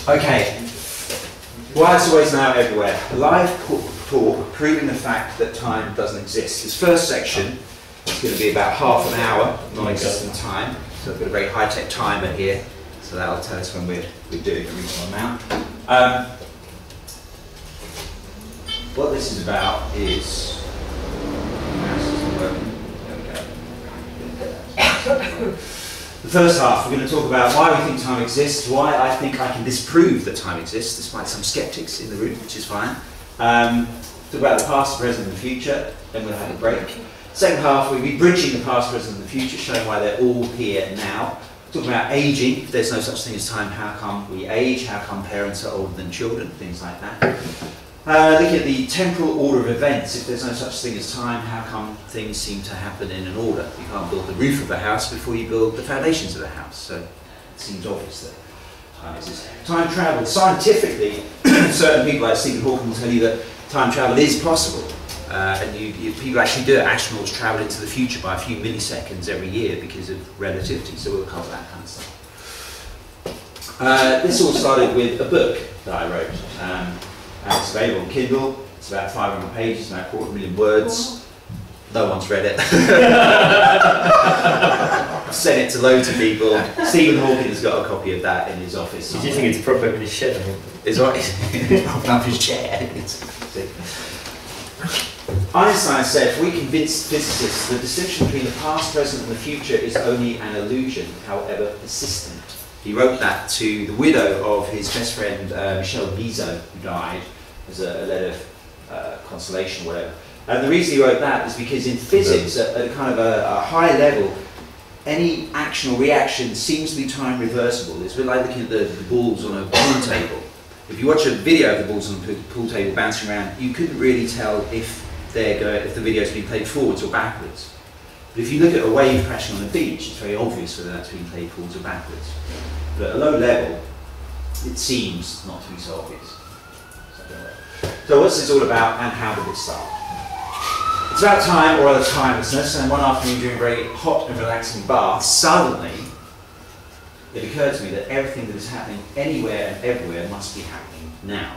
Okay. Why it's always now everywhere. Live talk proving the fact that time doesn't exist. This first section is going to be about half an hour non-existent time. So I've got a very high-tech timer here, so that'll tell us when we're doing a reasonable amount. What this is about is the first half. We're going to talk about why we think time exists, why I think I can disprove that time exists, despite some skeptics in the room, which is fine. Talk about the past, the present, and the future. Then we'll have a break. Second half, we'll be bridging the past, present, and the future, showing why they're all here now. Talking about aging. If there's no such thing as time, how come we age? How come parents are older than children? Things like that. Looking at the temporal order of events. If there's no such thing as time, how come things seem to happen in an order? You can't build the roof of a house before you build the foundations of a house. So it seems obvious that time exists. Time travel. Scientifically, certain people like Stephen Hawking will tell you that time travel is possible. And people actually do it. Astronauts travel into the future by a few milliseconds every year because of relativity. So we'll cover that kind of stuff. This all started with a book that I wrote. And it's available on Kindle. It's about 500 pages, about 250,000 words. No one's read it. I've sent it to loads of people. Stephen Hawking has got a copy of that in his office. Do you think it's proper in his shed? It's right. It's propped up his chair. Einstein said, if we convince physicists the distinction between the past, present and the future is only an illusion, however persistent. He wrote that to the widow of his best friend, Michel Guizot, who died, as a letter of consolation or whatever. And the reason he wrote that is because in physics, at a kind of a high level, any action or reaction seems to be time reversible. It's a bit like looking at the balls on a pool table. If you watch a video of the balls on the pool table bouncing around, you couldn't really tell if the video is being played forwards or backwards. But if you look at a wave crashing on the beach, it's very obvious whether that's being played forwards or backwards. But at a low level, it seems not to be so obvious. So what's this all about, and how did it start? It's about time, or rather timelessness, and one afternoon during a very hot and relaxing bath, suddenly it occurred to me that everything that is happening anywhere and everywhere must be happening now.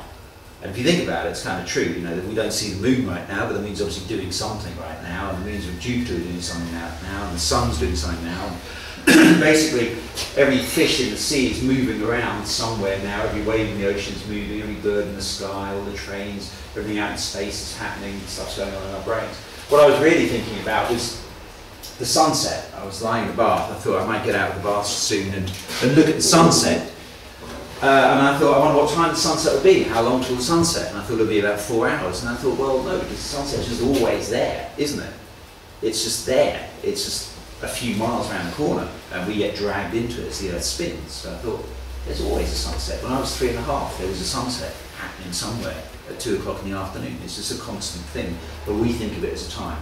And if you think about it, it's kind of true, you know, that we don't see the moon right now, but the moon's obviously doing something right now, and the moons of Jupiter are doing something now, and the sun's doing something now. And basically, every fish in the sea is moving around somewhere now, every wave in the ocean is moving, every bird in the sky, all the trains, everything out in space is happening, stuff's going on in our brains. What I was really thinking about was the sunset. I was lying in the bath, I thought I might get out of the bath soon and look at the sunset. And I thought, I wonder what time the sunset will be, how long till the sunset? And I thought it would be about 4 hours. And I thought, well, no, because the sunset's just always there, isn't it? It's just there. It's just a few miles around the corner, and we get dragged into it as the Earth spins. So I thought, there's always a sunset. When I was 3½, there was a sunset happening somewhere at 2 o'clock in the afternoon. It's just a constant thing, but we think of it as a time.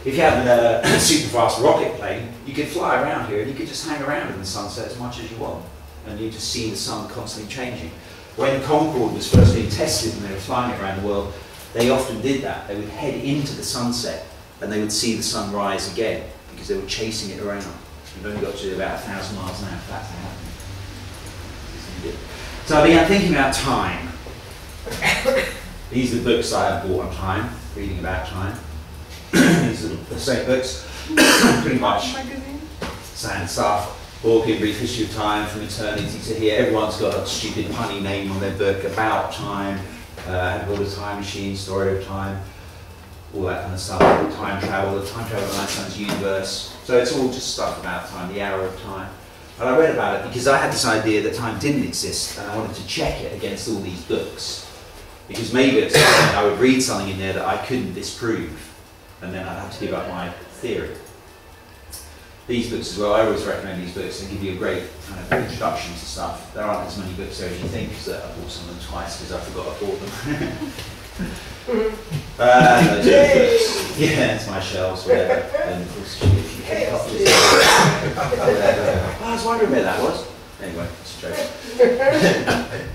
If you have a super fast rocket plane, you could fly around here and you could just hang around in the sunset as much as you want. And you just see the sun constantly changing. When Concorde was first being tested and they were flying it around the world, they often did that. They would head into the sunset and they would see the sun rise again because they were chasing it around. You've only got to do about 1,000 miles an hour for that to happen. So I began thinking about time. These are the books I have bought on time, reading about time. These are the same books, pretty much same stuff. Hawking, Brief History of Time, From Eternity to Here. Everyone's got a stupid punny name on their book about time. Build a Time Machine, Story of Time, all that kind of stuff. Time travel, the time travel of Einstein's universe. So it's all just stuff about time, the hour of time. And I read about it because I had this idea that time didn't exist, and I wanted to check it against all these books. Because maybe at some point I would read something in there that I couldn't disprove, and then I'd have to give up my theory. These books as well, I always recommend these books. They give you a great kind of introduction to stuff. There aren't as many books there as you think, because I bought some of them twice because I forgot I bought them. Those books. Yeah, it's my shelves, whatever. And of course, if you pick up this, I was wondering where that was. Anyway, it's a joke.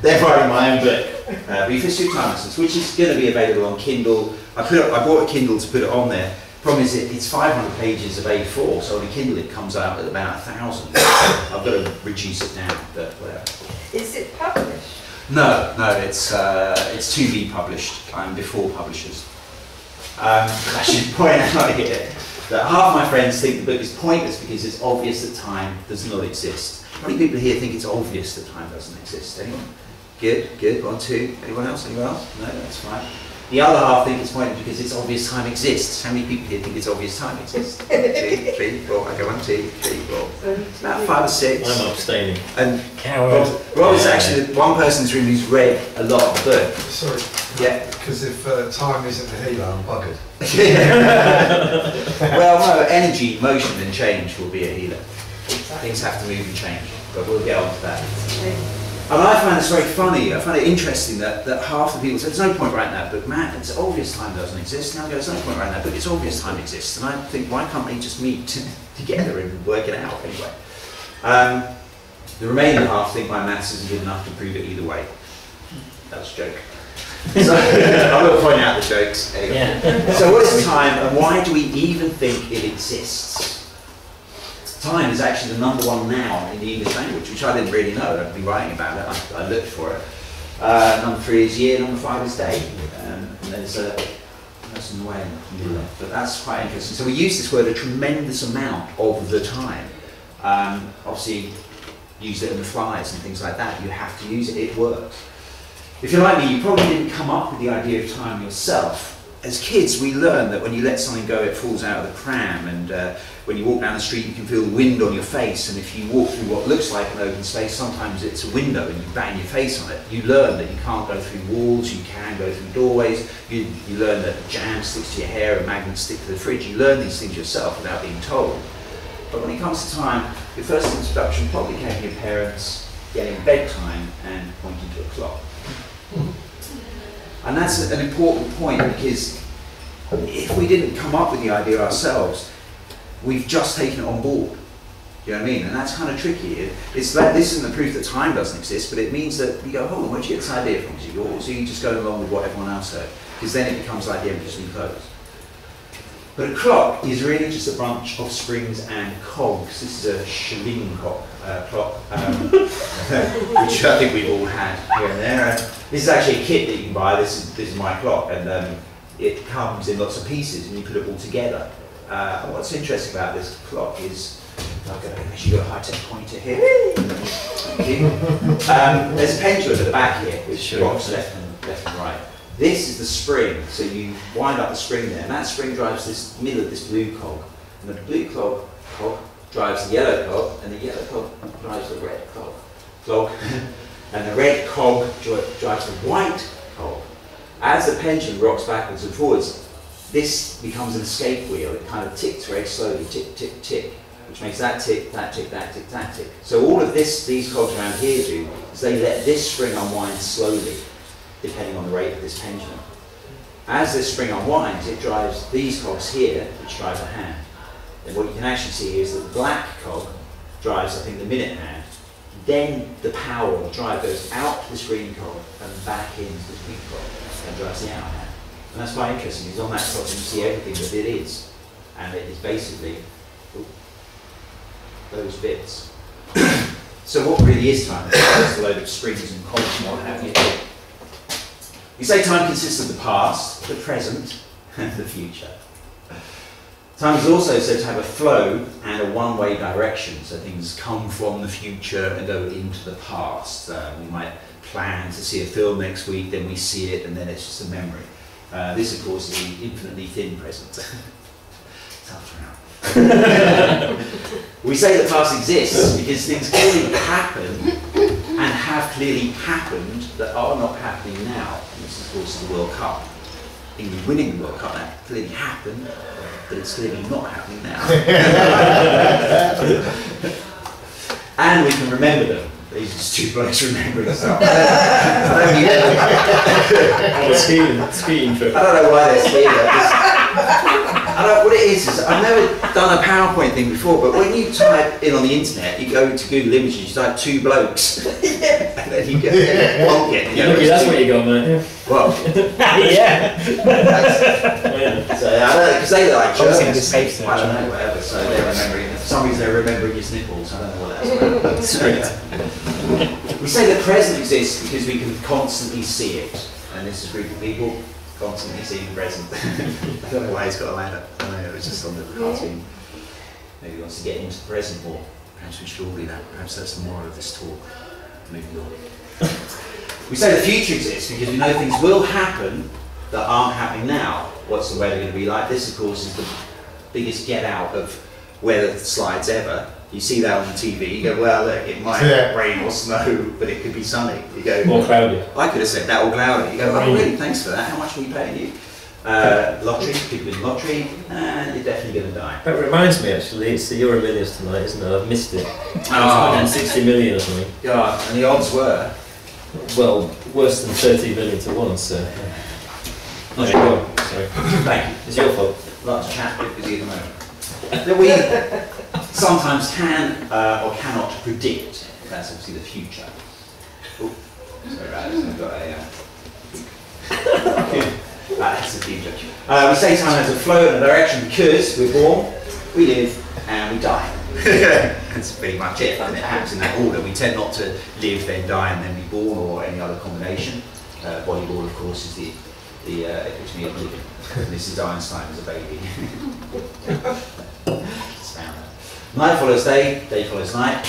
They're writing my own book, Brief History of Timelessness, which is going to be available on Kindle. I bought a Kindle to put it on there. Problem is, it's 500 pages of A4, so on a Kindle it comes out at about 1,000. I've got to reduce it down, but whatever. Is it published? No, it's to be published. I'm before publishers. I should point out here that half my friends think the book is pointless because it's obvious that time does not exist. How many people here think it's obvious that time doesn't exist? Anyone? Good. 1, 2. Anyone else? No, that's fine. The other half think it's pointless because it's obvious time exists. How many people here think it's obvious time exists? 2, 3, 4. I go 1, 2, 3, 4. About 5 or 6. I'm abstaining. And Coward. Rob is actually the one person in this room who's read a lot of the book. Sorry. Yeah. Because if time isn't a healer, I'm buggered. Well, no, energy, motion and change will be a healer. Things have to move and change, but we'll get on to that. And I find this very funny. I find it interesting that half the people say, there's no point writing that book, Matt, it's obvious time doesn't exist. Now I go, there's no point writing that book, it's obvious time exists. And I think, why can't they just meet together and work it out anyway? The remaining half think my maths isn't good enough to prove it either way. That was a joke. So I will point out the jokes anyway. Yeah. So what is time and why do we even think it exists? Time is actually the #1 noun in the English language, which I didn't really know. I've been writing about it. I looked for it. #3 is year, #5 is day. And there's a person away in the middle. But that's quite interesting. So we use this word a tremendous amount of the time. Obviously, use it in the flies and things like that. You have to use it. It works. If you're like me, you probably didn't come up with the idea of time yourself. As kids, we learn that when you let something go, it falls out of the pram, and when you walk down the street, you can feel the wind on your face, and if you walk through what looks like an open space, sometimes it's a window and you bang your face on it. You learn that you can't go through walls, you can go through doorways, you learn that jam sticks to your hair and magnets stick to the fridge. You learn these things yourself without being told. But when it comes to time, your first introduction probably came from your parents getting bedtime and pointing to a clock. And that's an important point, because if we didn't come up with the idea ourselves, we've just taken it on board. You know what I mean? And that's kind of tricky. It's that this isn't the proof that time doesn't exist, but it means that you go, hold on, where'd you get this idea from? Is it yours? Or you just go along with what everyone else said? Because then it becomes like the emperor's new clothes. But a clock is really just a bunch of springs and cogs. This is a shilling clock, which I think we've all had here and there. And this is actually a kit that you can buy. This is my clock, and it comes in lots of pieces, and you put it all together. And what's interesting about this clock is, you've got a high-tech pointer here. Thank you. There's a pendulum at the back here, which rocks left and right. This is the spring, so you wind up the spring there, and that spring drives this middle of this blue cog, and the blue cog drives the yellow cog, and the yellow cog drives the red cog, and the red cog drives the white cog. As the pendulum rocks backwards and forwards, this becomes an escape wheel. It kind of ticks very slowly, tick, tick, tick, which makes that tick, that tick, that tick, that tick. So all of these cogs around here do is they let this spring unwind slowly, depending on the rate of this pendulum. As this spring unwinds, it drives these cogs here, which drive the hand. And what you can actually see here is that the black cog drives, I think, the minute hand. Then the power or the drive goes out to this green cog and back into this green cog and drives the outer hand. And that's quite interesting, because on that clock you can see everything that it is. And it is basically those bits. So what really is time? It's just a load of springs and cogs and what have you. We say time consists of the past, the present, and the future. Time is also said to have a flow and a one-way direction, so things come from the future and go into the past. We might plan to see a film next week, then we see it, and then it's just a memory. This, of course, is the infinitely thin present. Tough round. We say that past exists because things clearly happen and have clearly happened that are not happening now. And this is, of course, the World Cup. England winning the World Cup, that clearly happened, but it's clearly not happening now. And we can remember them. These are just two blokes remembering stuff. Skiing trip. I don't know why they're skiing. I don't know what it is I've never done a PowerPoint thing before, but when you type in on the internet, you go to Google Images, you type two blokes, and then you get one get. That's what you got, mate. Well, yeah. So I don't know, because they like Germans. I don't know, whatever. So they're remembering. For some reason, they're remembering his nipples. I don't know what that's about. That's great. We say the present exists because we can constantly see it. And this is a group of people constantly seeing the present. I don't know why he's got a ladder. I don't know, it was just on the cartoon. Maybe he wants to get into the present more. Perhaps we should all do that. Perhaps that's the moral of this talk. Moving on. We say the future exists because we know things will happen that aren't happening now. What's the weather going to be like? This, of course, is the biggest get out of weather slides ever. You see that on the TV, you go, well, look, it might rain or snow, but it could be sunny. You go, or cloudy. I could have said that, or cloudy. You go, oh, really, thanks for that. How much are we paying you? Lottery, people in lottery, you're definitely going to die. That reminds me, actually, it's the Euro Millions tonight, isn't it? I've missed it. It's Oh. 160 million or something. God, and the odds were? Well, worse than 30 million to 1, so. There you go. Sorry. Thank you. It's your fault. Lots of chat, bit busy at the moment. That we sometimes can or cannot predict. That's obviously the future. Oh, sorry about this. I've got a. That's the future. We say time has a flow and a direction because we're born, we live, and we die. That's pretty much it, and it happens in that order. We tend not to live, then die, and then be born, or any other combination. Volleyball, of course, is the epitome of living. This is Einstein as a baby. Night follows day, day follows night.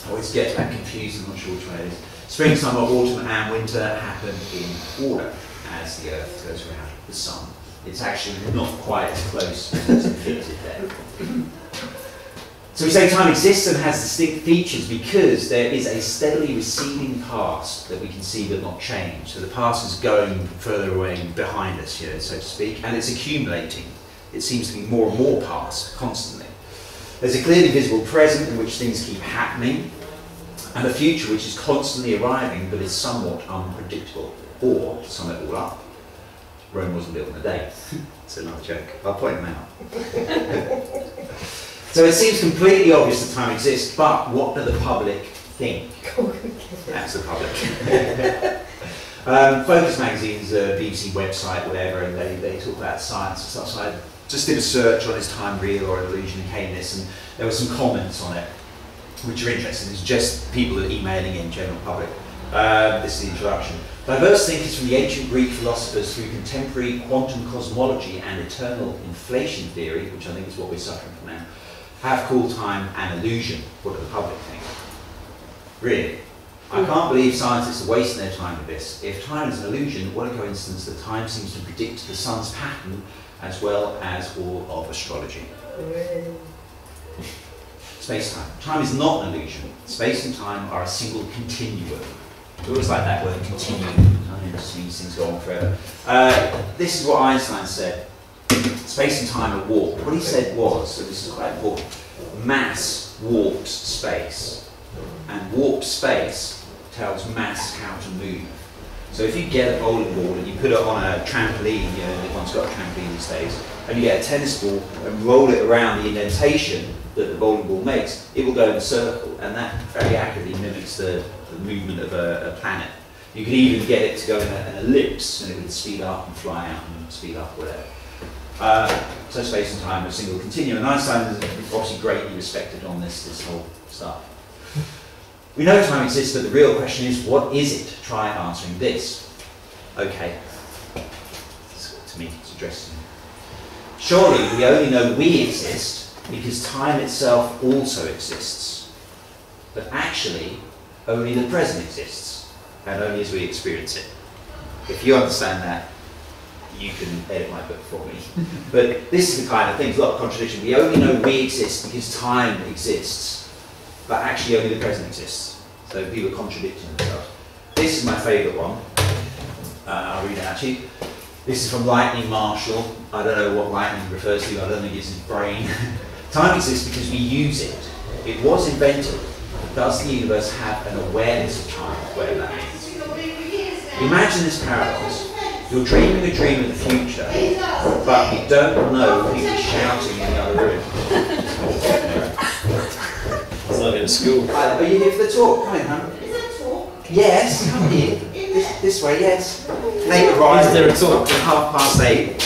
I always get that confused, I'm not sure which one it is. Spring, summer, autumn and winter happen in order as the Earth goes around the Sun. It's actually not quite as close as depicted there. So we say time exists and has distinct features because there is a steadily receding past that we can see but not change. So the past is going further away behind us, so to speak, and it's accumulating. It seems to be more and more past constantly. There's a clearly visible present in which things keep happening, and a future which is constantly arriving but is somewhat unpredictable. Or, to sum it all up, Rome wasn't built in a day. It's another joke. I'll point them out. So it seems completely obvious that time exists, but what do the public think? That's the public. Focus Magazine's a BBC website, whatever, and they talk about science and stuff. So I just did a search on is time real or an illusion and came this, and there were some comments on it, which are interesting. It's just people that are emailing in, general public. This is the introduction. Diverse thinkers from the ancient Greek philosophers through contemporary quantum cosmology and eternal inflation theory, which I think is what we're suffering from now, have called time an illusion. What do the public think? Really? I can't believe scientists are wasting their time with this. If time is an illusion, what a coincidence that time seems to predict the sun's pattern as well as all of astrology. Space-time. Time is not an illusion. Space and time are a single continuum. It always like that word, continuum. It just means things go on forever. This is what Einstein said. Space and time are warped. What he said was, so this is quite important, mass warps space. And warped space tells mass how to move. So if you get a bowling ball and you put it on a trampoline, everyone's got a trampoline these days, and you get a tennis ball and roll it around the indentation that the bowling ball makes, it will go in a circle, and that very accurately mimics the movement of a planet. You could even get it to go in an ellipse, and it would speed up and fly out and speed up, whatever. So space and time are a single continuum, and Einstein is obviously greatly respected on this whole stuff. We know time exists, but the real question is, what is it? Try answering this. Okay. To me, it's addressing. Surely we only know we exist because time itself also exists. But actually, only the present exists, and only as we experience it. If you understand that, you can edit my book for me. But this is the kind of thing, there's a lot of contradiction. We only know we exist because time exists, but actually only the present exists. So people are contradicting themselves. This is my favourite one. I'll read it out to you. This is from Lightning Marshall. I don't know what lightning refers to, I don't think it's his brain. Time exists because we use it. It was invented. Does the universe have an awareness of time, whatever that means? Imagine this paradox. You're dreaming a dream of the future, but you don't know people shouting in the other room. It's like in school. Are you here for the talk? Come in, huh? Is that talk? Yes, come here. This way, yes. Late arrival. Is there a talk? At 8:30.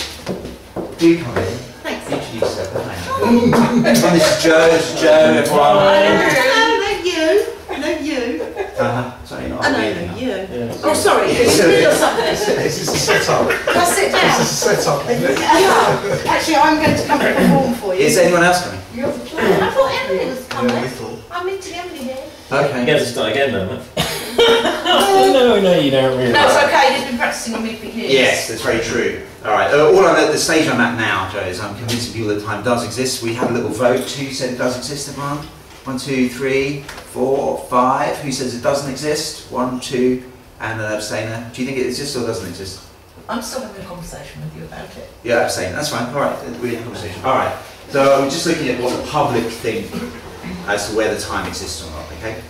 Do come in. Thanks. Introduce yourself. Everyone, this is Joe. This is Joe. Everyone. No, not you. So can't know hear you. you. Oh, sorry, it's me or something. This is a setup. Can I sit down? This is a setup, isn't it? Yeah. Actually, I'm going to come and perform for you. Is anyone else coming? I thought Emily was coming. Yeah, we thought. I'm meeting Emily here. You Okay. get to start again, though, mate. No, you don't really. No, it's okay. He's been practicing on me for years. Yes, that's very true. All right. All I'm at the stage I'm at now, Joe, is I'm convincing people that time does exist. We had a little vote. Who said it does exist, everyone? 1, 2, 3, 4, 5. Who says it doesn't exist? 1, 2, and an abstainer. Do you think it exists or doesn't exist? I'm still having a conversation with you about it. Yeah, abstain. That's fine. All right. We're in a conversation. All right. So we're just looking at what the public think as to whether time exists or not. Okay.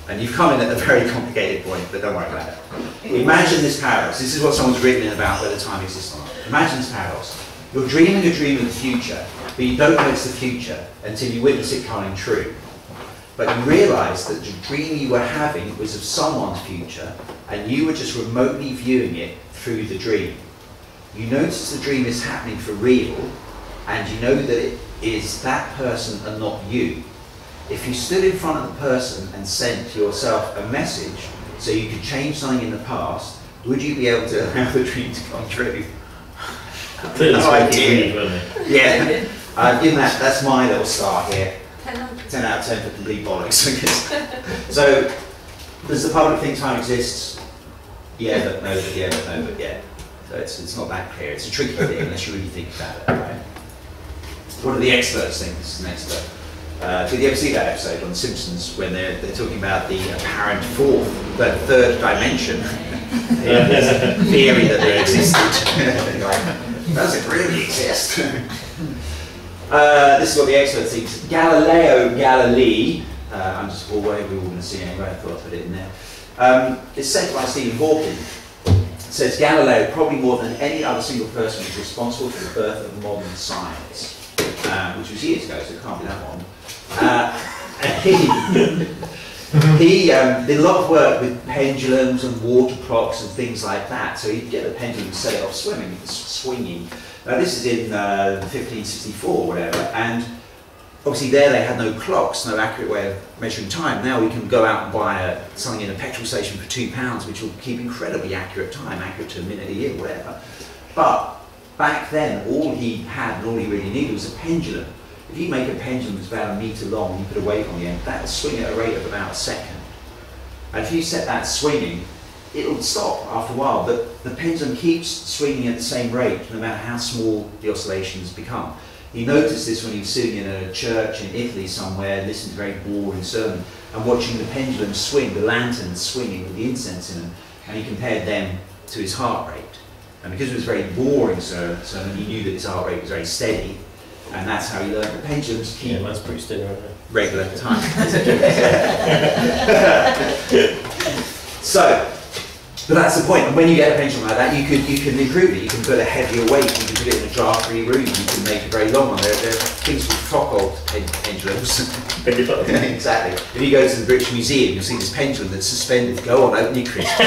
And you've come in at a very complicated point, but don't worry about it. Imagine this paradox. This is what someone's written in about whether time exists or not. Imagine this paradox. You're dreaming a dream of the future, but you don't know it's the future until you witness it coming true. But you realise that the dream you were having was of someone's future, and you were just remotely viewing it through the dream. You notice the dream is happening for real, and you know that it is that person and not you. If you stood in front of the person and sent yourself a message so you could change something in the past, would you be able to allow the dream to come true? No idea. Yeah, I've given that's my little star here. 10 out of 10 for complete bollocks. So, does the public think time exists? Yeah, but no, but yeah, but no, but yeah. So it's not that clear. It's a tricky thing unless you really think about it, right? What do the experts think? This is the next bit. Did you ever see that episode on The Simpsons when they're talking about the apparent third dimension? Theory that they existed. Does it really exist? This is what the experts think. Galileo Galilei, whatever we were going to see anyway, I thought I'd put it in there. It's said by Stephen Hawking. It says Galileo, probably more than any other single person, was responsible for the birth of modern science, which was years ago, so it can't be that one. He did a lot of work with pendulums and water clocks and things like that. So he'd get the pendulum and set it off swinging. Now this is in 1564 or whatever, and obviously there they had no clocks, no accurate way of measuring time. Now we can go out and buy something in a petrol station for £2, which will keep incredibly accurate time, accurate to a minute a year, whatever. But back then, all he had and all he really needed was a pendulum. If you make a pendulum that's about 1 metre long, you put a weight on the end, that will swing at a rate of about a second. And if you set that swinging, it'll stop after a while, but the pendulum keeps swinging at the same rate, no matter how small the oscillations become. He noticed this when he was sitting in a church in Italy somewhere, listening to a very boring sermon, and watching the pendulum swing, the lanterns swinging with the incense in them, and he compared them to his heart rate. And because it was a very boring sermon, he knew that his heart rate was very steady, and that's how he learned the pendulums keep that's pretty steady, right? regular time. So, but that's the point. And when you get a pendulum like that, you can improve it. You can put a heavier weight. You can put it in a jar-free room. You can make it very long one. There are things called Foucault pendulums. Exactly. If you go to the British Museum, you'll see this pendulum that's suspended. Go on, open your crisp.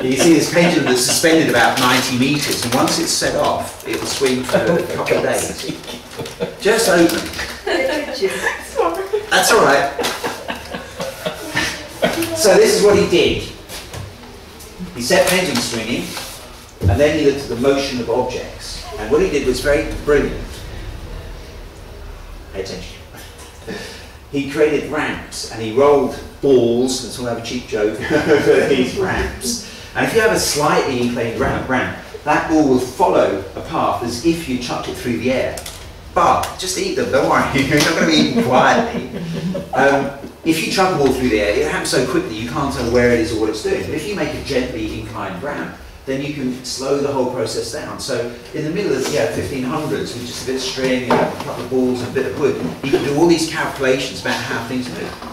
You can see this pendulum that's suspended about 90 metres, and once it's set off, it will swing for a couple of days. Just open. That's all right. So this is what he did. He set pendulum swinging, and then he looked at the motion of objects. And what he did was very brilliant. Pay attention. He created ramps, and he rolled balls, let's all have a cheap joke, over these ramps. And if you have a slightly inclined ramp, that ball will follow a path as if you chucked it through the air. But just eat them, don't worry, you're not going to be eaten quietly. If you chuck a ball through the air, it happens so quickly you can't tell where it is or what it's doing. But if you make a gently inclined ramp, then you can slow the whole process down. So in the middle of the 1500s, with just a bit of string, a couple of balls and a bit of wood, you can do all these calculations about how things move.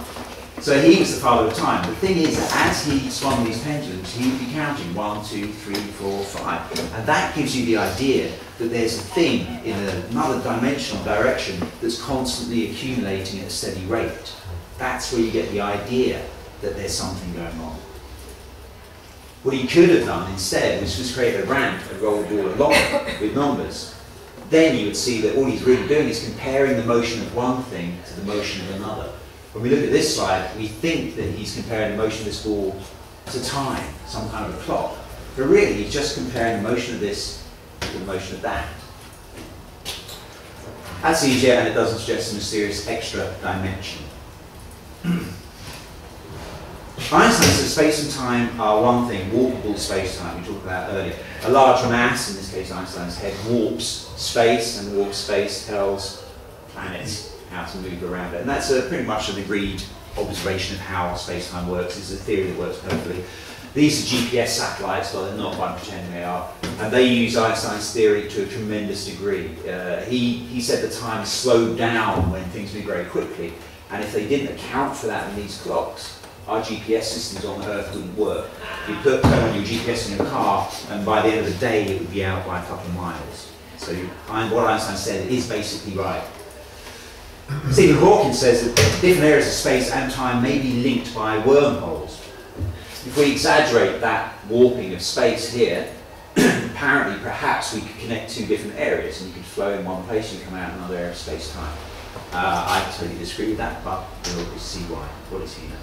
So he was the father of time. The thing is that as he swung these pendulums, he would be counting 1, 2, 3, 4, 5. And that gives you the idea that there's a thing in another dimensional direction that's constantly accumulating at a steady rate. That's where you get the idea that there's something going on. What he could have done instead was just create a ramp and roll the ball along with numbers. Then you would see that all he's really doing is comparing the motion of one thing to the motion of another. When we look at this slide, we think that he's comparing the motion of this ball to time, some kind of a clock. But really, he's just comparing the motion of this to the motion of that. That's easier, and it doesn't suggest a mysterious extra dimension. Einstein says space and time are one thing, warpable space-time, we talked about earlier. A large mass, in this case Einstein's head, warps space, and warp space tells planets how to move around it. And that's pretty much an agreed observation of how space-time works. It's a theory that works perfectly. These are GPS satellites, well they're not, but I'm pretending they are, and they use Einstein's theory to a tremendous degree. He said that time slowed down when things move very quickly, and if they didn't account for that in these clocks, our GPS systems on Earth wouldn't work. You turn on your GPS in your car, and by the end of the day it would be out by a couple of miles. So what Einstein said is basically right. Stephen Hawking says that different areas of space and time may be linked by wormholes. If we exaggerate that warping of space here, apparently perhaps we could connect two different areas, and you could flow in one place and come out in another area of space-time. I totally disagree with that, but we'll see why. What is he now?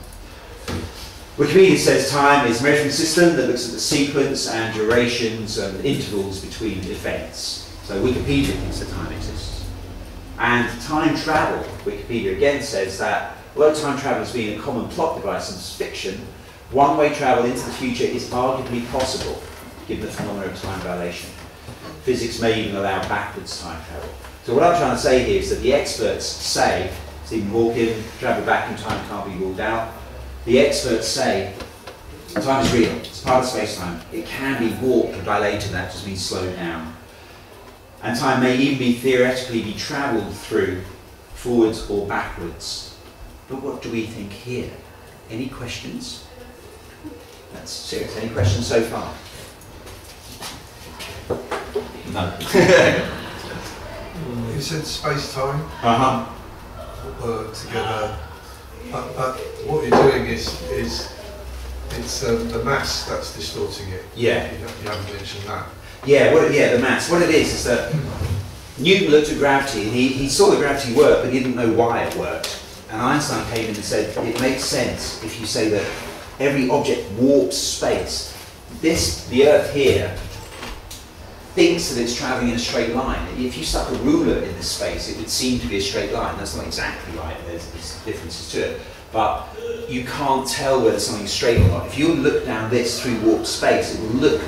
Wikipedia says time is a measurement system that looks at the sequence and durations and intervals between events. So Wikipedia thinks that time exists. And time travel, Wikipedia again says that although time travel has been a common plot device in fiction, one-way travel into the future is arguably possible, given the phenomena of time dilation. Physics may even allow backwards time travel. So what I'm trying to say here is that the experts say, Stephen Hawking, travel back in time can't be ruled out. The experts say time is real, it's part of space-time. It can be warped or dilated, that just means slowed down. And time may even be theoretically be travelled through forwards or backwards. But what do we think here? Any questions? That's serious. Any questions so far? No. You said space-time together, but what you're doing is it's the mass that's distorting it. Yeah. You haven't mentioned that. Yeah, the mass. What it is that Newton looked at gravity and he saw the gravity work, but he didn't know why it worked. And Einstein came in and said, it makes sense if you say that every object warps space. The Earth here, thinks that it's travelling in a straight line. If you stuck a ruler in this space, it would seem to be a straight line. That's not exactly right, there's differences to it. But you can't tell whether something's straight or not. If you look down this through warped space, it will look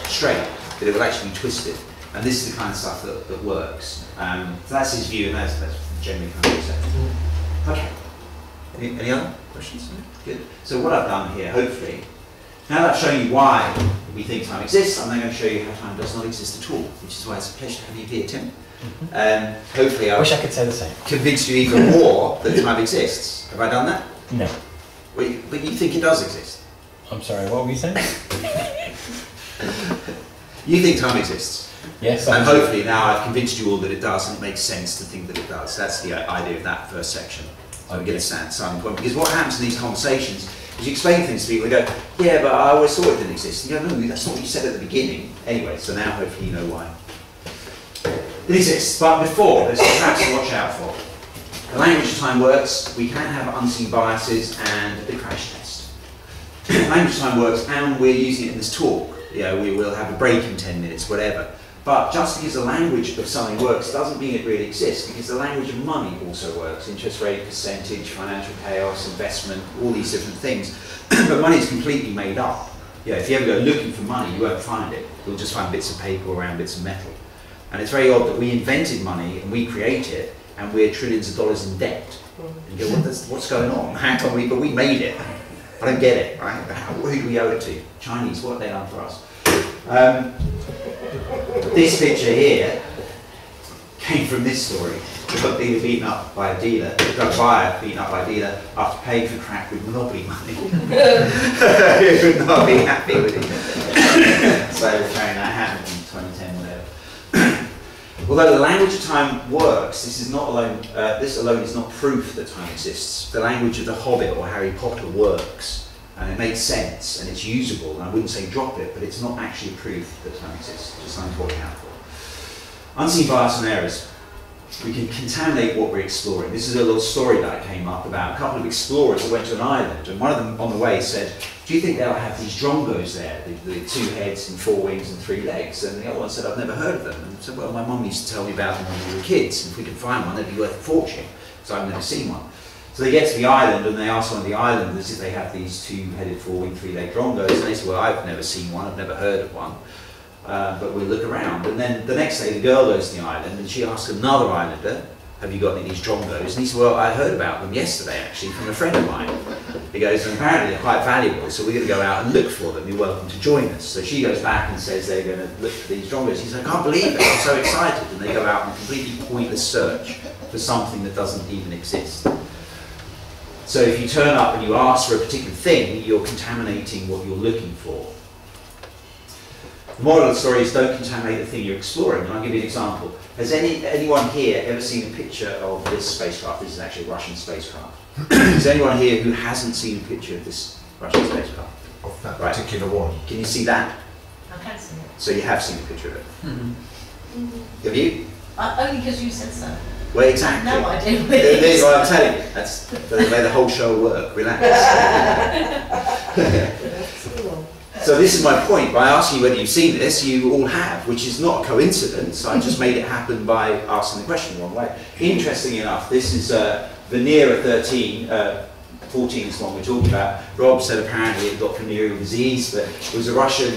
straight, but it will actually be twisted. And this is the kind of stuff that works. So that's his view, and that's generally kind of accepted. Okay. Any other questions? Good. So what I've done here, hopefully, now that I've shown you why we think time exists, I'm then going to show you how time does not exist at all, which is why it's a pleasure to have you here, Tim. Hopefully I wish I could say the same. Convinced you even more that time exists. Have I done that? No. But you think it does exist? I'm sorry, what were you saying? You think time exists? Yes. And hopefully now I've convinced you all that it does, and it makes sense to think that it does. That's the idea of that first section. So we get a starting point. Because what happens in these conversations is you explain things to people, they go, yeah, but I always thought it didn't exist. And you go, no, that's not what you said at the beginning. Anyway, so now hopefully you know why. It exists, but before, there's perhaps to watch out for. The language of time works, we can have unseen biases and the crash test. Language of time works, and we're using it in this talk. You know, we will have a break in 10 minutes, whatever. But just because the language of something works doesn't mean it really exists, because the language of money also works. Interest rate, percentage, financial chaos, investment, all these different things. But money is completely made up. Yeah, if you ever go looking for money, you won't find it. You'll just find bits of paper around bits of metal. And it's very odd that we invented money and we create it, and we're trillions of dollars in debt. And you go, what's going on? How can we? But we made it. I don't get it. Right? Who do we owe it to? Chinese. What have they done for us? This picture here came from this story. We got dealer beaten up by a dealer, drug buyer beaten up by a dealer after paying for crack with monopoly money. He would not be happy with it. So apparently that happened in 2010, whatever. Although the language of time works, this alone is not proof that time exists. The language of The Hobbit or Harry Potter works. And it makes sense, and it's usable, and I wouldn't say drop it, but it's not actually proof that time exists. It's just something to watch out for. Unseen bias and errors. we can contaminate what we're exploring. This is a little story that came up about a couple of explorers that went to an island, and one of them on the way said, do you think they'll have these drongos there, the 2 heads and 4 wings and 3 legs? And the other one said, I've never heard of them. And I said, well, my mum used to tell me about them when we were kids, and if we could find one, they'd be worth a fortune, because I've never seen one. So they get to the island, and they ask one of the islanders if they have these 2-headed, 4-winged, 3-legged drongos, and they say, well, I've never seen one, I've never heard of one. But we'll look around. And then the next day the girl goes to the island and she asks another islander, have you got any of these drongos? And he said, well, I heard about them yesterday actually from a friend of mine. He goes, and apparently they're quite valuable, so we're going to go out and look for them. You're welcome to join us. So she goes back and says they're going to look for these drongos. He says, I can't believe it, I'm so excited. And they go out on a completely pointless search for something that doesn't even exist. So if you turn up and you ask for a particular thing, you're contaminating what you're looking for. The moral of the story is don't contaminate the thing you're exploring. And I'll give you an example. Has anyone here ever seen a picture of this spacecraft? This is actually a Russian spacecraft. Is there anyone here who hasn't seen a picture of this Russian spacecraft? Of that Right. particular one. Can you see that? I can see it. So you have seen a picture of it. Mm-hmm. Have you? Only because you said so. Well, exactly. No idea what it There's is. what I'm telling you. That's the way the whole show will work. Relax. So this is my point. By asking you whether you've seen this, you all have, which is not a coincidence. I just made it happen by asking the question the wrong way. Interestingly enough, this is Venera 13. 14 is the one we're talking about. Rob said apparently it got venereal disease, but it was a Russian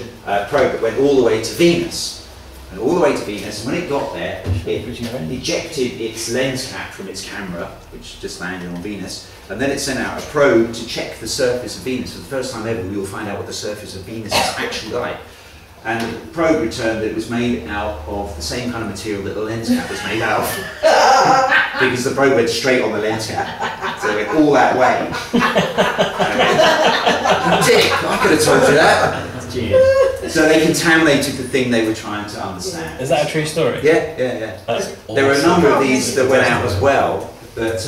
probe that went all the way to Venus. And all the way to Venus, and when it got there, it ejected its lens cap from its camera, which just landed on Venus, and then it sent out a probe to check the surface of Venus. For the first time ever, we will find out what the surface of Venus is actually like. And the probe returned that it was made out of the same kind of material that the lens cap was made out of. Because the probe went straight on the lens cap. So it went all that way. Dick, I could have told you that. Genius. So they contaminated the thing they were trying to understand. Is that a true story? Yeah. That's There were a awesome. number of these that went out as well, but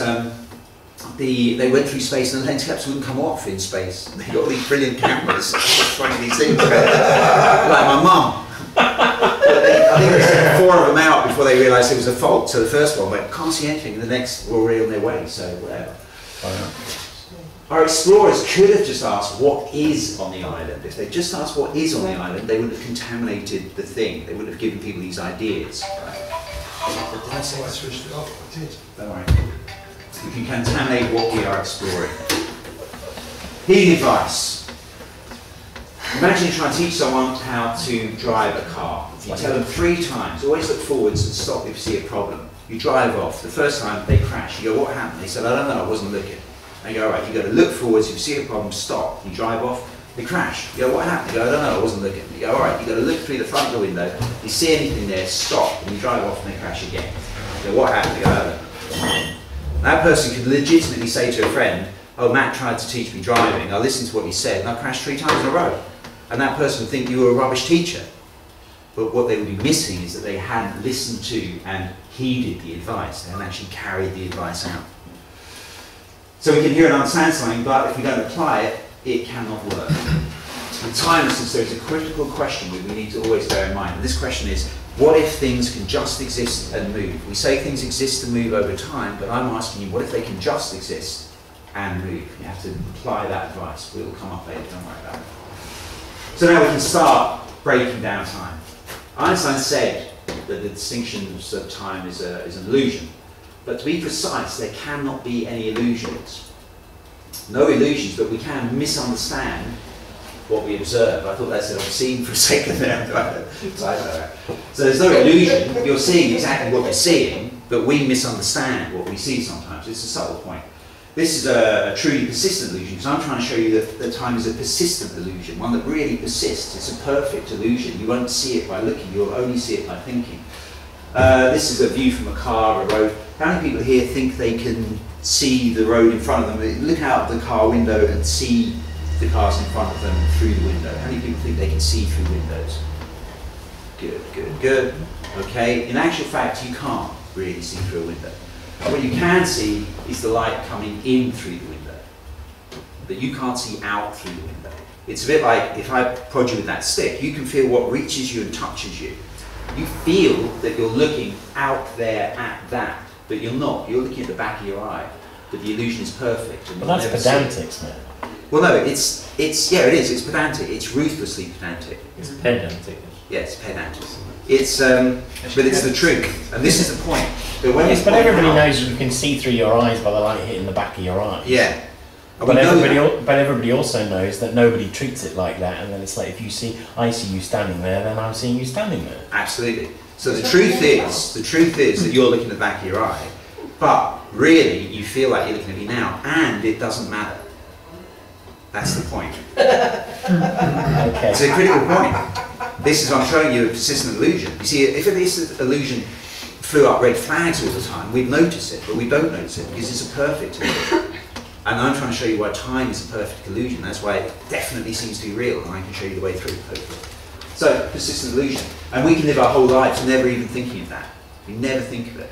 they went through space and the lens caps wouldn't come off in space. They got all these brilliant cameras trying these things, like my mum. I think they sent 4 of them out before they realised it was a fault. So the first one went, can't see anything, and the next were already on their way, so whatever. Our explorers could have just asked what is on the island. If they just asked what is on the island, they wouldn't have contaminated the thing. They wouldn't have given people these ideas. Did I say I switched it off. I did. don't worry. We can contaminate what we are exploring. Here's advice. Imagine you try and teach someone how to drive a car. You tell them 3 times, always look forwards and stop if you see a problem. You drive off. The first time they crash. You go, what happened? They said, I don't know, I wasn't looking. They go, all right, you got to look forwards. If you see a problem, stop. You drive off. They crash. You go, what happened? You go, I don't know, I wasn't looking. You go, all right, you got to look through the front of the window. You see anything there, stop. And you drive off and they crash again. You go, what happened? You go, I don't know. That person could legitimately say to a friend, oh, Matt tried to teach me driving. I listened to what he said and I crashed 3 times in a row. And that person would think you were a rubbish teacher. But what they would be missing is that they hadn't listened to and heeded the advice. They hadn't actually carried the advice out. So we can hear and understand something, but if we don't apply it, it cannot work. In timelessness, there's a critical question we need to always bear in mind. And this question is, what if things can just exist and move? We say things exist and move over time, but I'm asking you, what if they can just exist and move? You have to apply that advice. It will come up later, don't worry about it. So now we can start breaking down time. Einstein said that the distinctions of time is an illusion. But to be precise, there cannot be any illusions. No illusions, but we can misunderstand what we observe. I thought that said obscene for a second there. So there's no illusion. You're seeing exactly what you're seeing, but we misunderstand what we see sometimes. It's a subtle point. This is a truly persistent illusion, because I'm trying to show you that time is a persistent illusion, one that really persists. It's a perfect illusion. You won't see it by looking, you'll only see it by thinking. This is a view from a car, a road. How many people here think they can see the road in front of them? Look out the car window and see the cars in front of them through the window. How many people think they can see through windows? Good. Okay, in actual fact, you can't really see through a window. What you can see is the light coming in through the window, but you can't see out through the window. It's a bit like if I prod you with that stick, you can feel what reaches you and touches you, You feel that you're looking out there at that, but you're not. You're looking at the back of your eye. But the illusion is perfect. And Well, that's pedantic, isn't it? Well, no, it's yeah, it is. It's pedantic. It's ruthlessly pedantic. It's pedantic. Yeah, it's pedantic. It's but it's the truth, and this is the point. That when Yes, but everybody knows you can see through your eyes by the light hitting the back of your eyes. Yeah. But everybody also knows that nobody treats it like that, and then it's like if I see you standing there, then I'm seeing you standing there. Absolutely. So the truth is that you're looking at the back of your eye, but really you feel like you're looking at me now, and it doesn't matter. That's the point. Okay. It's a critical point. This is I'm showing you a persistent illusion. You see, if this illusion flew up red flags all the time, we'd notice it, but we don't notice it because it's a perfect illusion. And I'm trying to show you why time is a perfect illusion. That's why it definitely seems to be real, and I can show you the way through, hopefully. So, persistent illusion. And we can live our whole lives never even thinking of that. We never think of it.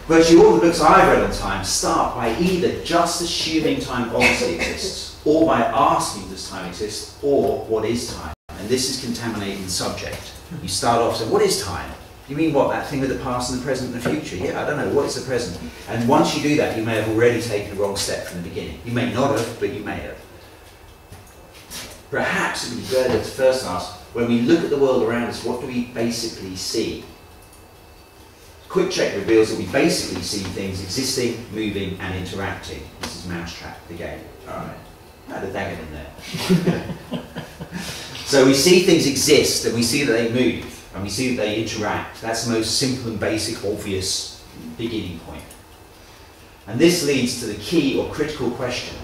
Virtually all the books I've read on time start by either just assuming time honestly exists, or by asking does time exist, or what is time? And this is contaminating the subject. You start off saying, what is time? You mean what, that thing with the past and the present and the future? Yeah, I don't know, what is the present? And once you do that, you may have already taken the wrong step from the beginning. You may not have, but you may have. Perhaps it would be better to first ask, when we look at the world around us, what do we basically see? Quick check reveals that we basically see things existing, moving, and interacting. This is Mousetrap, the game. Alright, had a dagger in there. So we see things exist, and we see that they move. And we see that they interact. That's the most simple and basic, obvious beginning point. And this leads to the key or critical question.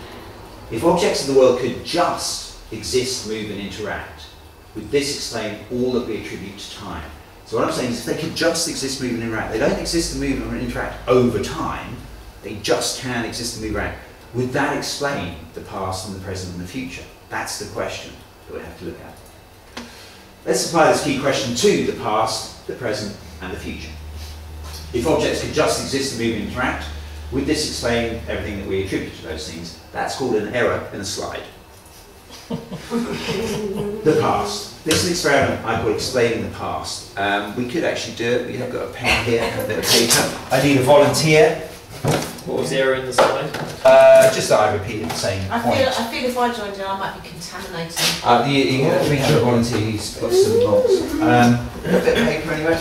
If objects in the world could just exist, move and interact, would this explain all that we attribute to time? So what I'm saying is if they could just exist, move and interact, they don't exist and move and interact over time, they just can exist and move and interact, would that explain the past and the present and the future? That's the question that we have to look at. Let's apply this key question to the past, the present, and the future. If objects could just exist and move and interact, would this explain everything that we attribute to those things? That's called an error in a slide. The past. This is an experiment I call explaining the past. We could actually do it. We have got a pen here and a bit of paper. I need a volunteer. What was the error in the slide? Just that I repeated the same point. I feel if I joined in, I might be contaminating. We have a volunteer who's got some logs. A bit of paper anyway.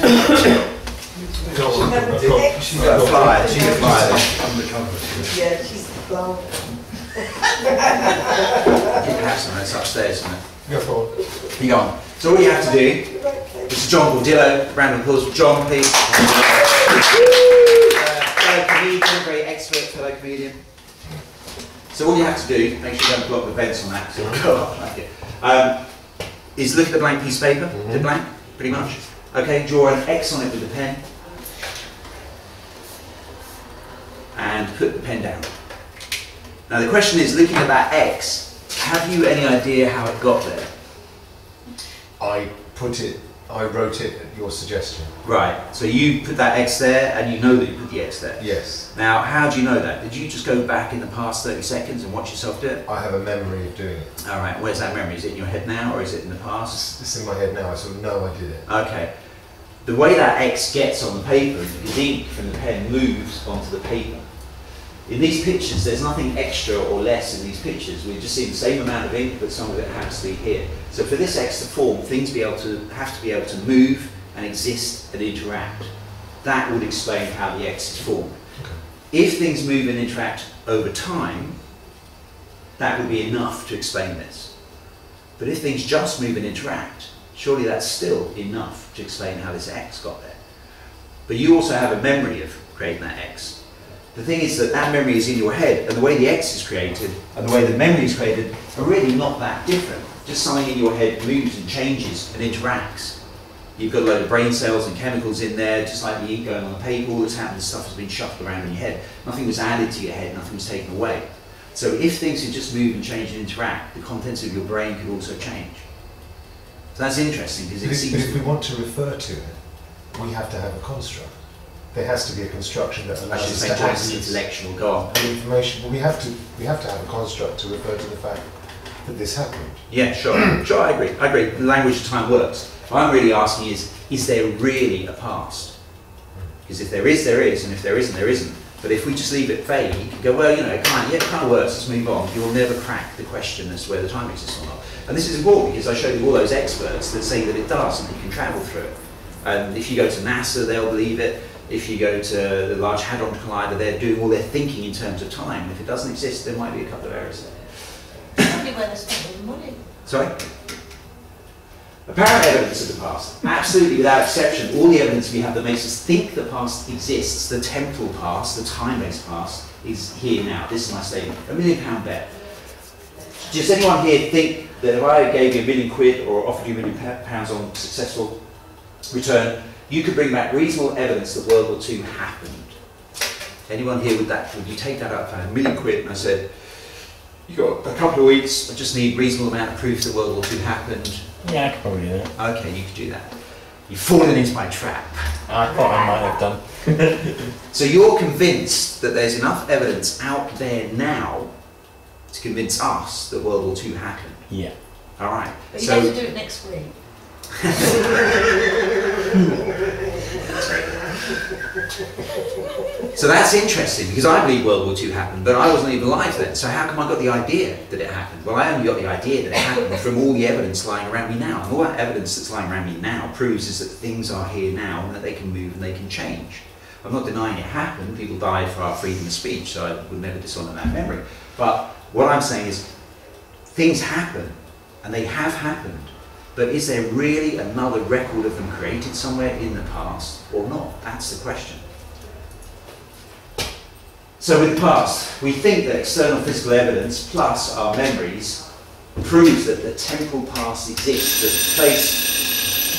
She's got a flyer. She's a flyer. Yeah, she's blonde. You can have some. It's upstairs, isn't it? Go for it. You go on. So all you have to do, Mr. John Bordillo, round of applause for John, please. Fellow comedian, very expert fellow comedian. So all you have to do, make sure you don't block the vents on that, because it'll go up like it, is look at the blank piece of paper, the blank, pretty much. Okay, draw an X on it with the pen, and put the pen down. Now the question is, looking at that X, have you any idea how it got there? I wrote it at your suggestion. Right, so you put that X there, and you know that you put the X there. Yes. Now, how do you know that? Did you just go back in the past 30 seconds and watch yourself do it? I have a memory of doing it. All right, where's that memory? Is it in your head now, or is it in the past? It's in my head now, I sort of know I did it. Okay. The way that X gets on the paper is because ink from the pen moves onto the paper. In these pictures, there's nothing extra or less in these pictures. We just see the same amount of ink, but some of it happens to be here. So for this X to form, things have to be able to move and exist and interact. That would explain how the X is formed. Okay. If things move and interact over time, that would be enough to explain this. But if things just move and interact, surely that's still enough to explain how this X got there. But you also have a memory of creating that X. The thing is that memory is in your head, and the way the X is created and the way the memory is created are really not that different. Just something in your head moves and changes and interacts. You've got a load of brain cells and chemicals in there, just like the ink going on the paper. All that's happened is stuff has been shuffled around in your head. Nothing was added to your head, nothing was taken away. So if things could just move and change and interact, the contents of your brain could also change. So that's interesting because it seems... But if we want to refer to it, we have to have a construct. There has to be a construction that allows us to access intellectual, go on. the information. Well, we have to have a construct to refer to the fact that this happened. Yeah, sure. Sure, I agree. The language of time works. What I'm really asking is there really a past? Because if there is, there is, and if there isn't, there isn't. But if we just leave it vague, you can go, well, you know, it kind of works, let's move on. You'll never crack the question as to whether time exists or not. And this is important because I showed you all those experts that say that it does and you can travel through it. And if you go to NASA, they'll believe it. If you go to the Large Hadron Collider, they're doing all their thinking in terms of time. And if it doesn't exist, there might be a couple of errors there. Probably where they're spending money. Sorry? Apparent evidence of the past. Absolutely, without exception, all the evidence we have that makes us think the past exists, the temporal past, the time-based past, is here now. This is my statement. £1 million bet. Does anyone here think that if I gave you £1 million or offered you £1 million on successful return, you could bring back reasonable evidence that World War II happened? Anyone here would you take that up? I had £1 million and I said, you've got a couple of weeks, I just need reasonable amount of proof that World War II happened. Yeah, I could probably do that. Okay, you could do that. You've fallen into my trap. I thought I might have done. So you're convinced that there's enough evidence out there now to convince us that World War II happened? Yeah. All right. But you have to do it next week. So that's interesting because I believe World War II happened, but I wasn't even alive then. So how come I got the idea that it happened? Well, I only got the idea that it happened from all the evidence lying around me now. And all that evidence that's lying around me now proves is that things are here now and that they can move and they can change. I'm not denying it happened. People died for our freedom of speech, so I would never dishonour that memory. But what I'm saying is things happen, and they have happened. But is there really another record of them created somewhere in the past or not? That's the question. So with the past, we think that external physical evidence plus our memories proves that the temporal past exists, that the place...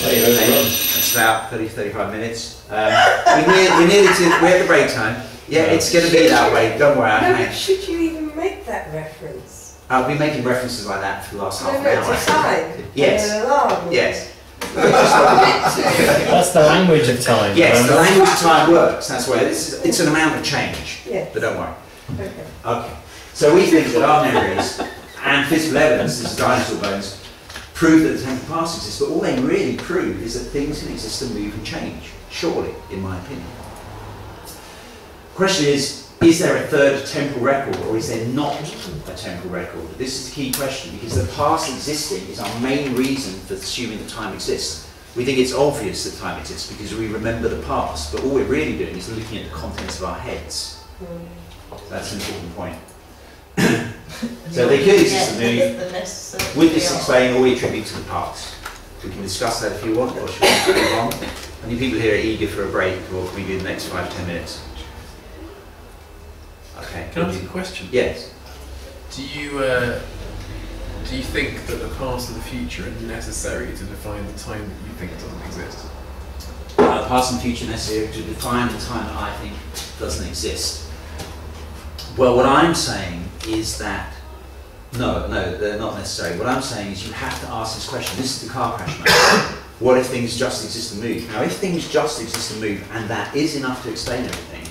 That's about 30-35 minutes. We're at the break time. Yeah, it's going to be that way, don't worry. No, but should you even make that reference? I've been making references like that for the last half an It's a hour. sign. Yes. An alarm. Yes. That's the language of time. Yes, the language of time works. That's where it's an amount of change. Yes. But don't worry. Okay. Okay. So we think that our memories and physical evidence, this is dinosaur bones, prove that the temporal past exists, but all they really prove is that things can exist and move and change. Surely, in my opinion. The question is there a third temporal record or is there not a temporal record? This is the key question because the past existing is our main reason for assuming that time exists. We think it's obvious that time exists because we remember the past, but all we're really doing is looking at the contents of our heads. That's an important point. So they could exist and move. Would this explain all we attribute to the past? We can discuss that if you want, or should we move on? How many people here are eager for a break, or can we do the next 5-10 minutes? Okay. Can I ask a question? Yes. Do you think that the past and the future are necessary to define the time that you think doesn't exist? Past and future necessary to define the time that I think doesn't exist. Well, what I'm saying is that no, they're not necessary. What I'm saying is you have to ask this question. This is the car crash mode. What if things just exist and move? Now, if things just exist and move, and that is enough to explain everything,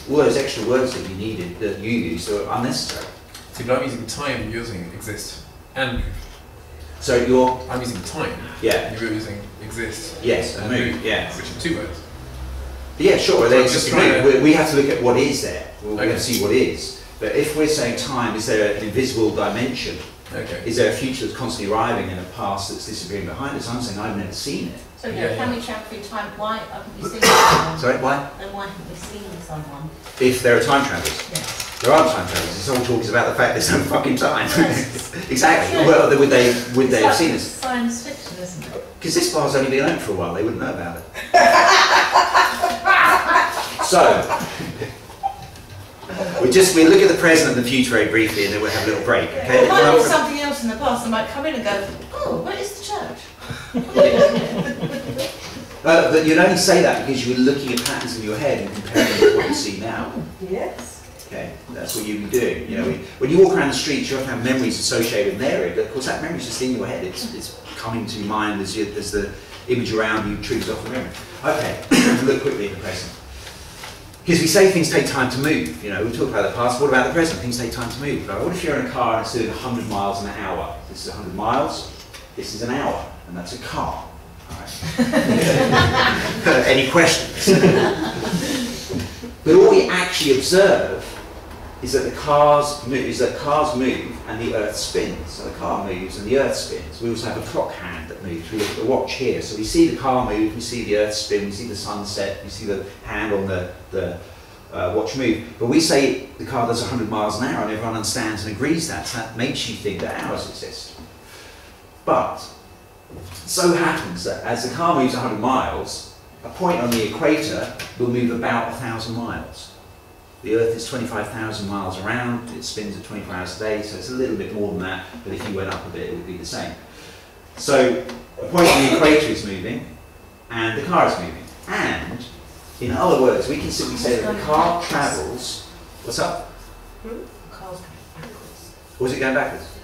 all those extra words that you needed, that you used, are unnecessary. So I'm using time and you're using exist and move. So I'm using time. Yeah. And you're using exist. Yes, and move. Yeah. Which are 2 words. Yeah, sure. They exist and move. to... We have to look at what is there. We have Okay. to see what is. But if we're saying time, is there an invisible dimension? Okay. Is there a future that's constantly arriving and a past that's disappearing behind us? I'm saying I've never seen it. So Yeah, can yeah. we travel through time? Why haven't we seen someone? Sorry, why? Then why haven't we seen someone? If there are time travelers. Yes. There are time travelers. It's all talks about the fact there's no fucking time. Yes. Exactly. Yeah. Well, would they It's have like seen us? Science fiction, isn't it? Because this bar's only been open for a while, they wouldn't know about it. So, we'll look at the present and the future very briefly and then we'll have a little break, okay? There might be something else in the past that might come in and go, oh, where is the church? But you'd only say that because you were looking at patterns in your head and comparing them to what you see now. Yes. Okay, that's what you'd be doing. You know, when you walk around the streets, you often have memories associated with an area, but of course that memory's just in your head. It's coming to mind as the image around you triggers off the memory. Okay, look quickly at the present. Because we say things take time to move, you know, we talk about the past, what about the present? Things take time to move. Right? What if you're in a car and it's doing 100 miles an hour? This is 100 miles, this is an hour, and that's a car. All right. Any questions? But all we actually observe is that cars move and the Earth spins. So the car moves and the Earth spins. We also have a clock hand that moves. We look at the watch here. So we see the car move, we see the Earth spin, we see the sun set, we see the hand on the watch move. But we say the car does 100 miles an hour and everyone understands and agrees that. So that makes you think that hours exist. But it so happens that as the car moves 100 miles, a point on the equator will move about 1,000 miles. The Earth is 25,000 miles around, it spins at 24 hours a day, so it's a little bit more than that, but if you went up a bit, it would be the same. So, a point on the equator is moving, and the car is moving. And, in other words, we can simply say that the car travels... What's up? The car's going backwards. Or is it going backwards?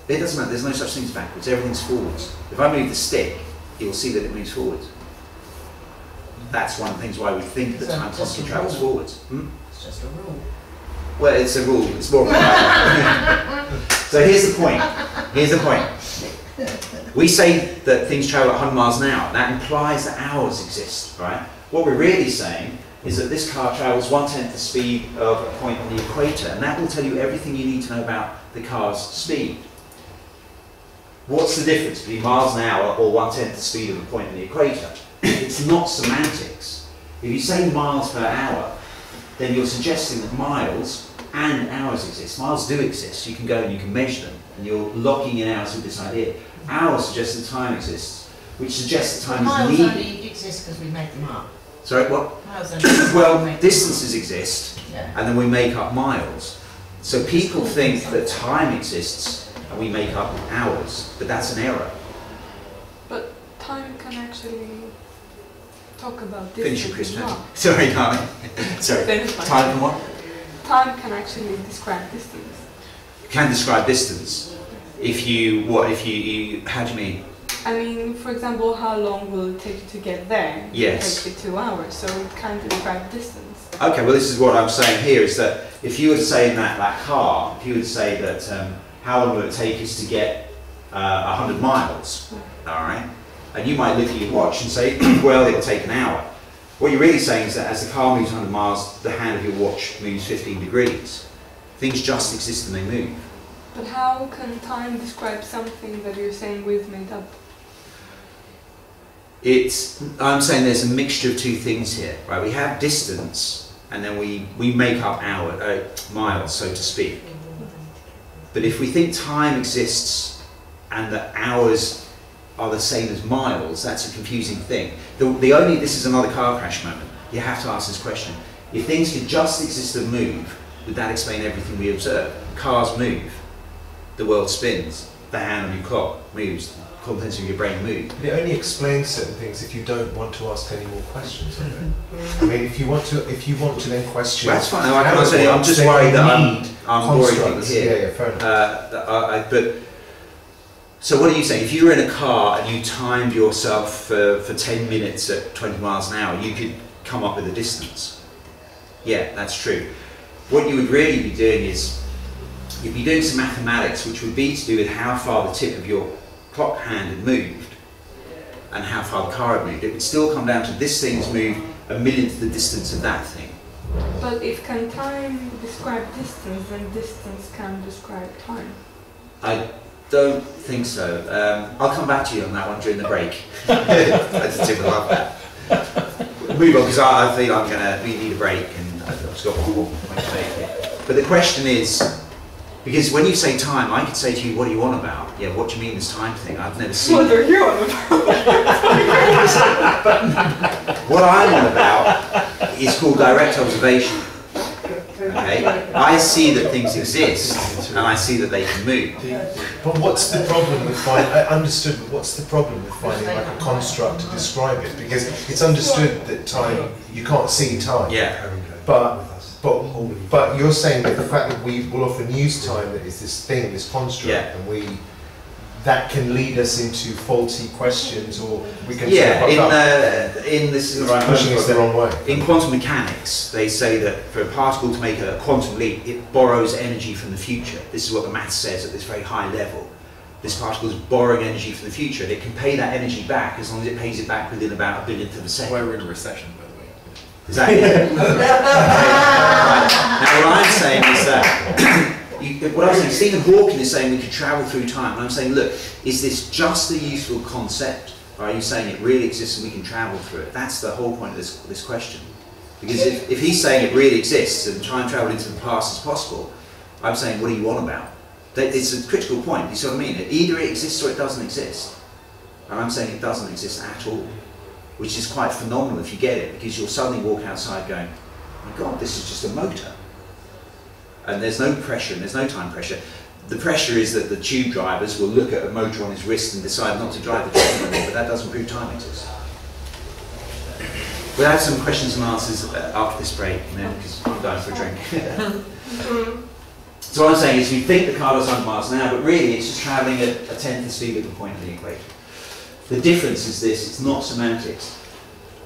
It doesn't matter, there's no such thing as backwards, everything's forwards. If I move the stick, you'll see that it moves forwards. That's one of the things why we think that So time just constantly a travels rule. forwards. It's just a rule. Well, it's a rule. It's more of a So here's the point. Here's the point. We say that things travel at 100 miles an hour. That implies that hours exist, right? What we're really saying is that this car travels 1/10 the speed of a point on the equator, and that will tell you everything you need to know about the car's speed. What's the difference between miles an hour or 1/10 the speed of a point on the equator? It's not semantics. If you say miles per hour, then you're suggesting that miles and hours exist. Miles do exist. You can go and you can measure them, and you're locking in hours with this idea. Hours suggest that time exists, which suggests that time Miles is needed. only exist because we made them up. Sorry, what? Miles only exist Well, because we made them distances exist, up. Yeah. and then we make up miles. So people think that time exists, and we make up hours, but that's an error. But time can actually talk about distance. Finish your Chris. as well. Sorry, darling. Sorry. Finish my Time can what? Time can actually describe distance. Can describe distance. If you, how do you mean? I mean, for example, how long will it take you to get there? Yes. It takes you 2 hours, so it can describe distance. Okay, well this is what I'm saying here, is that if you were to say in that car, if you were to say that how long will it take us to get 100 miles, alright? And you might look at your watch and say, well, it'll take an hour. What you're really saying is that as the car moves 100 miles, the hand of your watch moves 15 degrees. Things just exist and they move. But how can time describe something that you're saying we've made up? I'm saying there's a mixture of two things here, right? We have distance, and then we make up miles, so to speak. But if we think time exists and that hours are the same as miles, that's a confusing thing. This is another car crash moment. You have to ask this question. If things could just exist and move, would that explain everything we observe? Cars move, the world spins, the hand on your clock moves, the contents of your brain move. But it only explains certain things if you don't want to ask any more questions of it. I mean, if you want to then question. Well, that's fine. No, I'm just worried that I'm boring people constructs. here. Yeah, fair enough. But so what are you saying? If you were in a car and you timed yourself for 10 minutes at 20 miles an hour, you could come up with a distance. Yeah, that's true. What you would really be doing is you'd be doing some mathematics, which would be to do with how far the tip of your clock hand had moved and how far the car had moved. It would still come down to this thing's moved a millionth the distance of that thing. But if can time describe distance, then distance can describe time. I don't think so. I'll come back to you on that one during the break. I just didn't love that. Move on, because I feel we need a break, and I've just got one more point to make here. But the question is, because when you say time, I could say to you, what do you want about? Yeah, what do you mean this time thing? I've never seen What it. are you on about? What I'm on about is called direct observation. Okay? I see that things exist, and I see that they can move. But what's the problem with finding? I understood, but what's the problem with finding like a construct to describe it? Because it's understood that time, you can't see time. Yeah. But you're saying that the fact that we will often use time that is this thing, this construct, Yeah. and that can lead us into faulty questions, or we can Yeah, in this is the right pushing us the wrong way. In quantum mechanics, they say that for a particle to make a quantum leap, it borrows energy from the future. This is what the math says at this very high level. This particle is borrowing energy from the future, and it can pay that energy back as long as it pays it back within about a billionth of a second. Why we're in a recession, by the way. Exactly. Right. Now, what I'm saying is that what I was saying, Stephen Hawking is saying we could travel through time, and I'm saying, look, is this just a useful concept, or are you saying it really exists and we can travel through it? That's the whole point of this question. Because if he's saying it really exists and time travel into the past is possible, I'm saying, what do you want about? It's a critical point. You see what I mean? Either it exists or it doesn't exist. And I'm saying it doesn't exist at all, which is quite phenomenal if you get it, because you'll suddenly walk outside going, oh my God, this is just a motor. And there's no pressure and there's no time pressure. The pressure is that the tube drivers will look at a motor on his wrist and decide not to drive the train anymore, but that doesn't prove time exists. We'll have some questions and answers after this break, because I'm going for a drink. So what I'm saying is we think the car does 100 miles an hour, but really it's just travelling at a tenth the speed of the point of the equator. The difference is this, it's not semantics.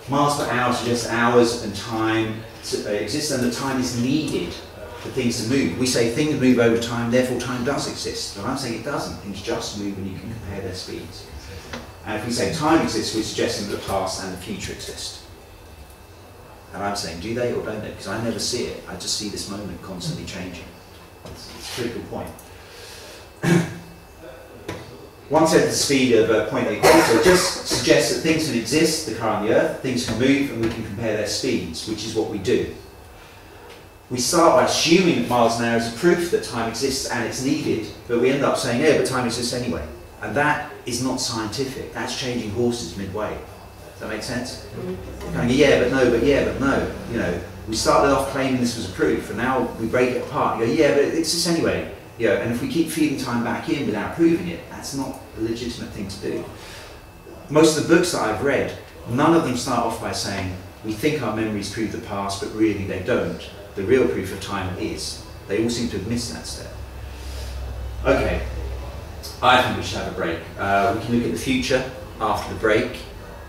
Miles per hour suggests hours and time exists, and the time is needed for things to move. We say things move over time, therefore time does exist. But I'm saying it doesn't. Things just move and you can compare their speeds. And if we say time exists, we're suggesting that the past and the future exist. And I'm saying, do they or don't they? Because I never see it. I just see this moment constantly changing. It's a critical point. One tenth the speed of a point of the equator just suggests that things can exist, the car on the Earth, things can move, and we can compare their speeds, which is what we do. We start by assuming that miles an hour is a proof that time exists and it's needed, but we end up saying, yeah, but time exists anyway. And that is not scientific. That's changing horses midway. Does that make sense? Going, yeah, but no, but yeah, but no. You know, we started off claiming this was a proof, and now we break it apart and go, yeah, but it exists anyway. You know, and if we keep feeding time back in without proving it, that's not a legitimate thing to do. Most of the books that I've read, none of them start off by saying, we think our memories prove the past, but really they don't. The real proof of time is. They all seem to have missed that step. Okay, I think we should have a break. We can look at the future after the break.